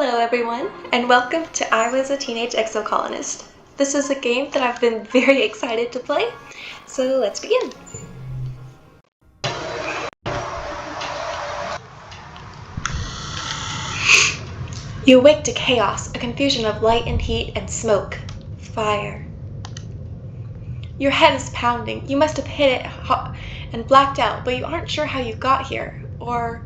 Hello everyone, and welcome to I Was a Teenage Exocolonist. This is a game that I've been very excited to play, so let's begin. You awake to chaos, a confusion of light and heat and smoke. Fire. Your head is pounding. You must have hit it and blacked out, but you aren't sure how you got here, or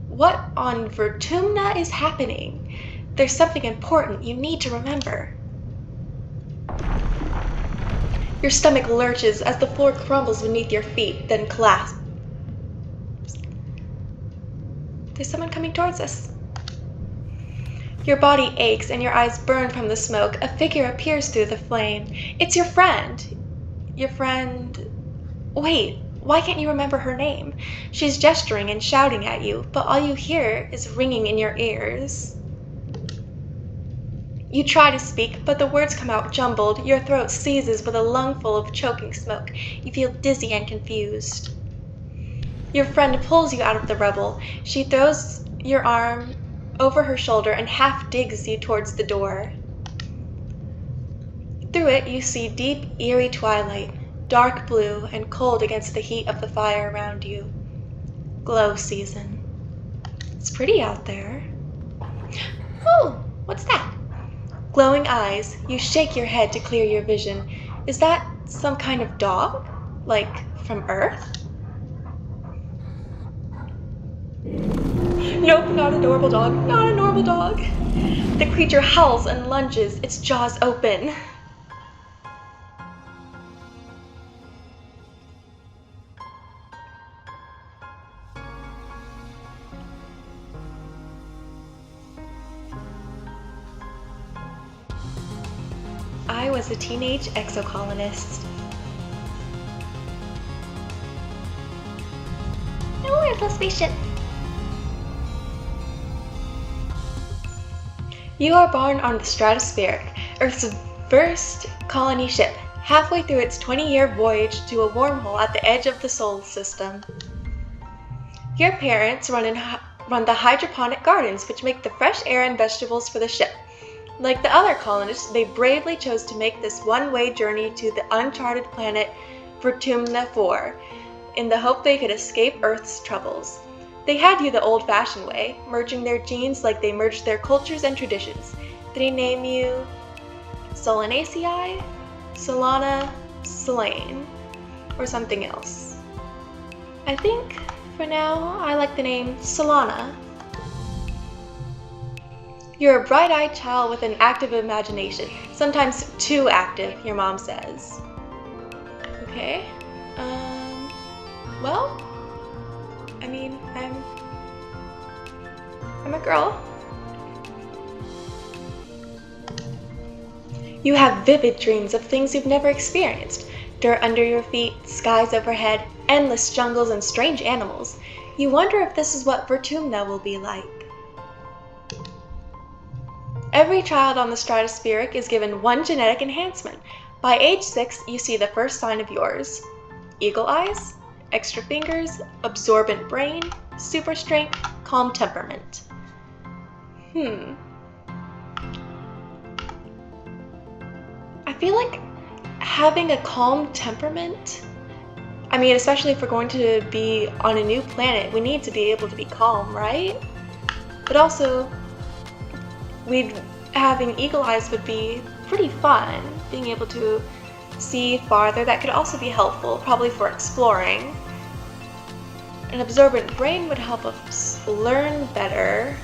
what on Vertumna is happening. There's something important you need to remember. Your stomach lurches as the floor crumbles beneath your feet, then collapses. There's someone coming towards us. Your body aches and your eyes burn from the smoke. A figure appears through the flame. It's your friend. Wait, why can't you remember her name? She's gesturing and shouting at you, but all you hear is ringing in your ears. You try to speak, but the words come out jumbled. Your throat seizes with a lungful of choking smoke. You feel dizzy and confused. Your friend pulls you out of the rubble. She throws your arm over her shoulder and half digs you towards the door. Through it, you see deep, eerie twilight, dark blue and cold against the heat of the fire around you. Glow season. It's pretty out there. Oh, what's that? Glowing eyes, you shake your head to clear your vision. Is that some kind of dog? Like from Earth? Nope, not a normal dog. Not a normal dog. The creature howls and lunges, its jaws open. I was a teenage exocolonist. Oh, where's the spaceship? You are born on the Stratospheric, Earth's first colony ship, halfway through its 20-year voyage to a wormhole at the edge of the Solar System. Your parents run the hydroponic gardens, which make the fresh air and vegetables for the ship. Like the other colonists, they bravely chose to make this one-way journey to the uncharted planet Vertumna 4, in the hope they could escape Earth's troubles. They had you the old-fashioned way, merging their genes like they merged their cultures and traditions. Did he name you Solanaceae, Solana, Solane, or something else? I think, for now, I like the name Solana. You're a bright-eyed child with an active imagination, sometimes too active, your mom says. Okay, well, I mean, I'm a girl. You have vivid dreams of things you've never experienced. Dirt under your feet, skies overhead, endless jungles and strange animals. You wonder if this is what Vertumna will be like. Every child on the Stratospheric is given one genetic enhancement. By age 6, you see the first sign of yours. Eagle eyes, extra fingers, absorbent brain, super strength, calm temperament. I feel like having a calm temperament, I mean, especially if we're going to be on a new planet, we need to be able to be calm, right? But also, having eagle eyes would be pretty fun, being able to see farther. That could also be helpful, probably for exploring. An absorbent brain would help us learn better.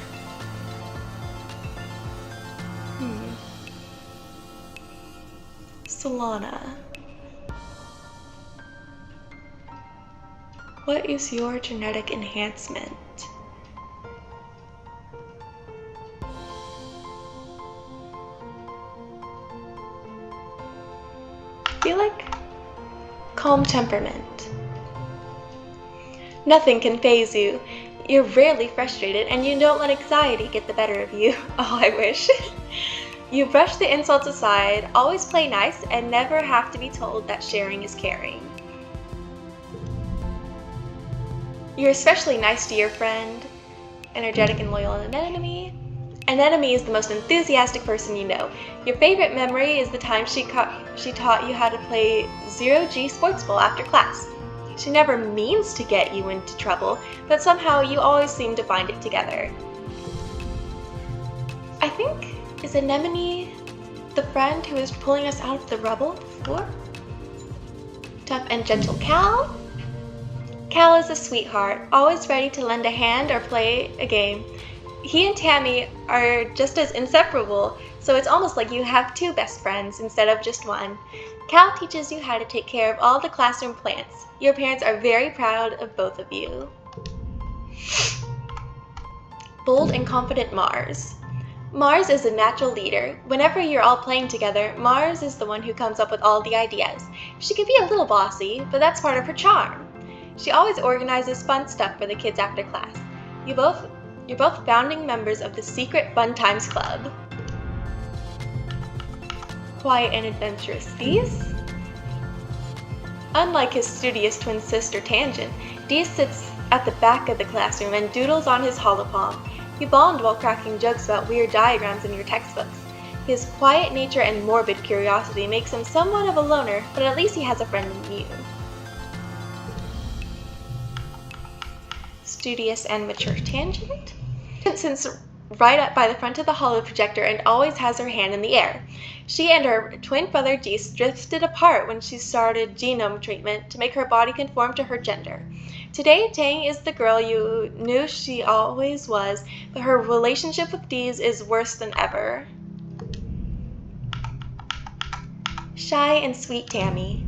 Solana. What is your genetic enhancement? I feel like calm temperament. Nothing can faze you. You're rarely frustrated and you don't let anxiety get the better of you. Oh, I wish. You brush the insults aside, always play nice, and never have to be told that sharing is caring. You're especially nice to your friend, energetic and loyal anemone, Anemone is the most enthusiastic person you know. Your favorite memory is the time she taught you how to play zero-G sports ball after class. She never means to get you into trouble, but somehow you always seem to find it together. I think, is Anemone the friend who is pulling us out of the rubble before? Tough and gentle Cal? Cal is a sweetheart, always ready to lend a hand or play a game. He and Tammy are just as inseparable, so it's almost like you have two best friends instead of just one. Cal teaches you how to take care of all the classroom plants. Your parents are very proud of both of you. Bold and confident Mars. Mars is a natural leader. Whenever you're all playing together, Mars is the one who comes up with all the ideas. She can be a little bossy, but that's part of her charm. She always organizes fun stuff for the kids after class. You're both founding members of the secret Fun Times Club. Quiet and adventurous Dees. Unlike his studious twin sister Tangent, Dees sits at the back of the classroom and doodles on his holopalm. You bond while cracking jokes about weird diagrams in your textbooks. His quiet nature and morbid curiosity makes him somewhat of a loner, but at least he has a friend in you. Studious and mature Tangent sits right up by the front of the holo projector and always has her hand in the air. She and her twin brother Dees drifted apart when she started genome treatment to make her body conform to her gender. Today, Tang is the girl you knew she always was, but her relationship with Dees is worse than ever. Shy and sweet Tammy.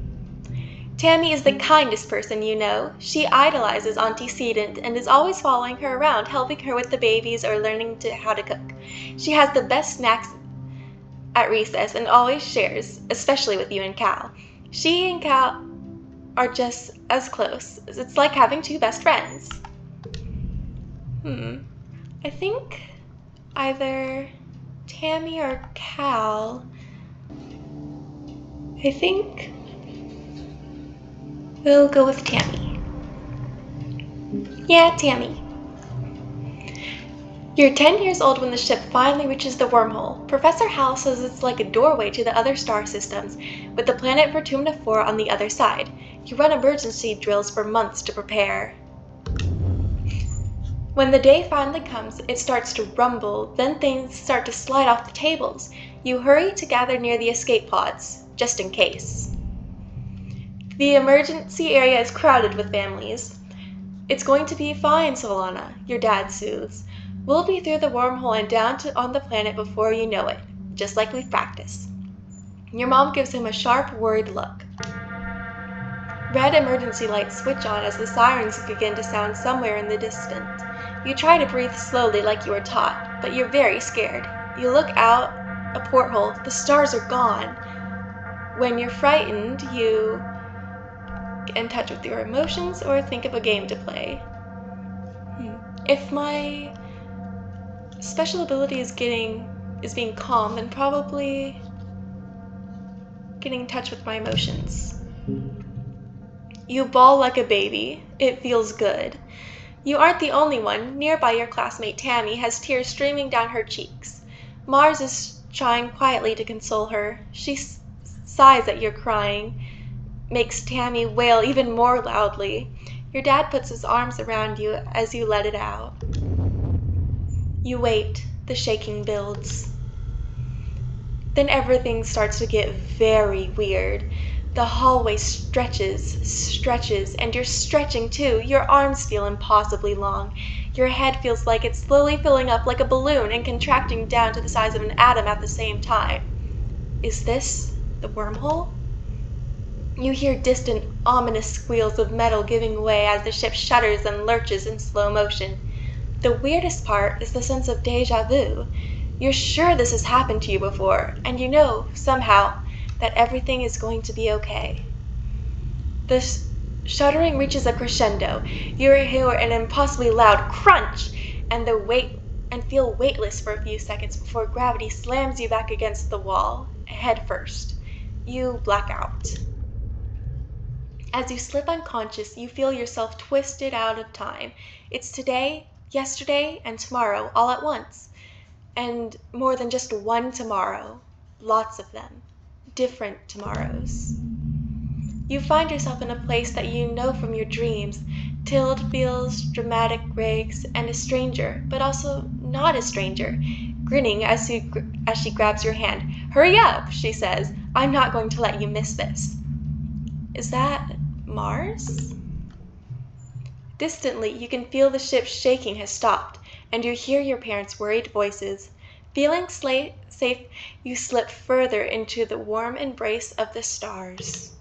Tammy is the kindest person you know. She idolizes Antecedent and is always following her around, helping her with the babies or learning how to cook. She has the best snacks at recess and always shares, especially with you and Cal. She and Cal are just as close. It's like having two best friends. I think either Tammy or Cal. I think we'll go with Tammy. Yeah, Tammy. You're 10 years old when the ship finally reaches the wormhole. Professor Hal says it's like a doorway to the other star systems, with the planet Vertumna 4 on the other side. You run emergency drills for months to prepare. When the day finally comes, it starts to rumble, then things start to slide off the tables. You hurry to gather near the escape pods, just in case. The emergency area is crowded with families. It's going to be fine, Solana, your dad soothes. We'll be through the wormhole and down on the planet before you know it, just like we've practiced. Your mom gives him a sharp, worried look. Red emergency lights switch on as the sirens begin to sound somewhere in the distance. You try to breathe slowly like you were taught, but you're very scared. You look out a porthole, the stars are gone. When you're frightened, you get in touch with your emotions or think of a game to play. If my special ability is being calm, then probably getting in touch with my emotions. You bawl like a baby. It feels good. You aren't the only one. Nearby, your classmate Tammy has tears streaming down her cheeks. Mars is trying quietly to console her. She sighs at your crying, makes Tammy wail even more loudly. Your dad puts his arms around you as you let it out. You wait. The shaking builds. Then everything starts to get very weird. The hallway stretches, and you're stretching too. Your arms feel impossibly long. Your head feels like it's slowly filling up like a balloon and contracting down to the size of an atom at the same time. Is this the wormhole? You hear distant, ominous squeals of metal giving way as the ship shudders and lurches in slow motion. The weirdest part is the sense of déjà vu. You're sure this has happened to you before, and you know, somehow, that everything is going to be okay. The shuddering reaches a crescendo. You hear an impossibly loud crunch, and feel weightless for a few seconds before gravity slams you back against the wall, head first. You black out. As you slip unconscious, you feel yourself twisted out of time. It's today, yesterday, and tomorrow all at once. and more than just one tomorrow. Lots of them. Different tomorrows. You find yourself in a place that you know from your dreams, tilled fields, dramatic rigs, and a stranger, but also not a stranger, grinning as she grabs your hand. "Hurry up," she says. "I'm not going to let you miss this." Is that Mars? Distantly, you can feel the ship's shaking has stopped, and you hear your parents' worried voices. Feeling safe, you slip further into the warm embrace of the stars.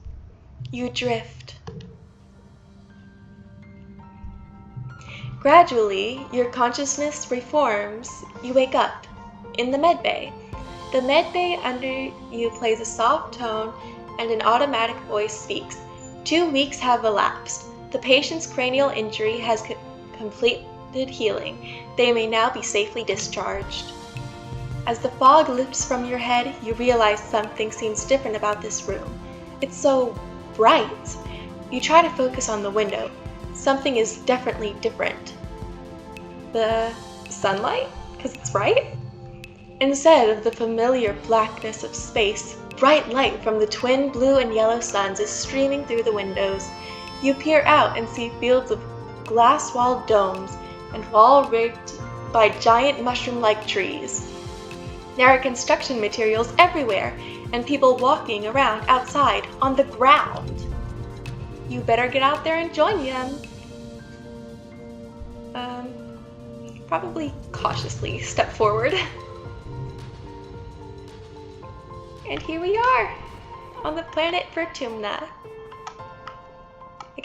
You drift. Gradually, your consciousness reforms. You wake up in the medbay. The medbay under you plays a soft tone, and an automatic voice speaks. 2 weeks have elapsed. The patient's cranial injury has completed healing. They may now be safely discharged. As the fog lifts from your head, you realize something seems different about this room. It's so bright. You try to focus on the window. Something is definitely different. The sunlight? Because it's bright? Instead of the familiar blackness of space, bright light from the twin blue and yellow suns is streaming through the windows. You peer out and see fields of glass-walled domes and wall rigged by giant mushroom-like trees. There are construction materials everywhere and people walking around outside on the ground. You better get out there and join them. Probably cautiously step forward. And here we are on the planet Vertumna.